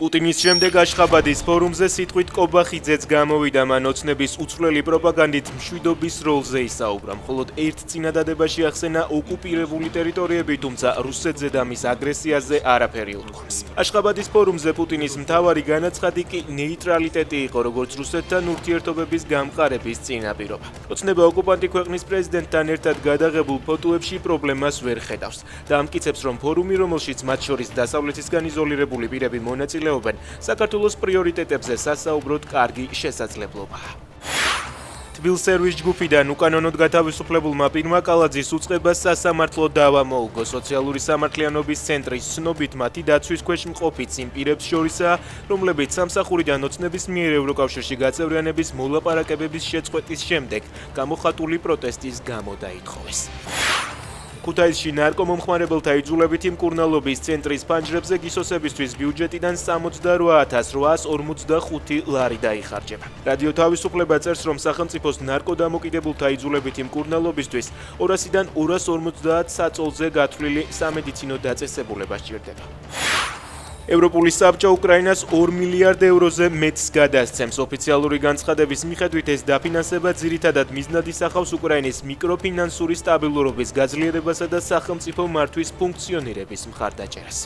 პუტინის შემდეგ აშხაბადის ფორუმზე სიტყვით კობახიძეც გამოვიდა, მან ოცნების უცვლელი პროპაგანდით მშვიდობის როლზე ისაუბრა, მხოლოდ ერთ წინადადებაში ახსენა ოკუპირებული ტერიტორიები, თუმცა რუსეთზე და მის აგრესიაზე არაფერი უთქვამს. აშხაბადის ფორუმზე პუტინის მთავარი განაცხადი კი ნეიტრალიტეტი იყო, როგორც რუსეთთან ურთიერთობების გამყარების წინაპირობა. ოცნება ოკუპანტი ქვეყნის პრეზიდენტთან ერთად გადაღებულ ფოტოებში პრობლემას ვერ ხედავს და ამტკიცებს, რომ ფორუმი, რომელშიც მათ შორის დასავლეთისგან იზოლირებული პირები მონაწილეობენ, საქართველოს პრიორიტეტებზე სასაუბროდ კარგი შესაძლებლობაა. თბილსერვის ჯგუფიდან უკანონოდ გათავისუფლებულმა პირმა კალაძის უწყებას სასამართლო დავა მოუგო. სოციალური სამართლიანობის ცენტრის ცნობით მათი დაცვის ქვეშ მყოფიც იმ პირებს შორისაა, რომლებიც სამსახურიდან ოცნების მიერ ევროკავშირში გაწევრიანების მოლაპარაკებების შეწყვეტის შემდეგ გამოხატული პროტესტის გამო დაითხოვეს. ქუთაისში ნარკომომხმარებელთა იძულებითი მკურნალობის ცენტრის ფანჯრებზე გისოსებისთვის ბიუჯეტიდან 68,845 ლარი დაიხარჯება. რადიო თავისუფლება წერს, რომ სახელმწიფოს ნარკოდამოკიდებულთა იძულებითი მკურნალობისთვის 200-დან 250 საწოლზე გათვლილი სამედიცინო დაწესებულება სჭირდება. ევროპული საბჭო უკრაინას 2 მილიარდ ევროზე მეტს გადასცემს. ოფიციალური განცხადების მიხედვით ეს დაფინანსება ძირითადად მიზნად ისახავს უკრაინის მიკროფინანსური სტაბილურობის გაძლიერებასა და სახელმწიფო მართვის ფუნქციონირების მხარდაჭერას.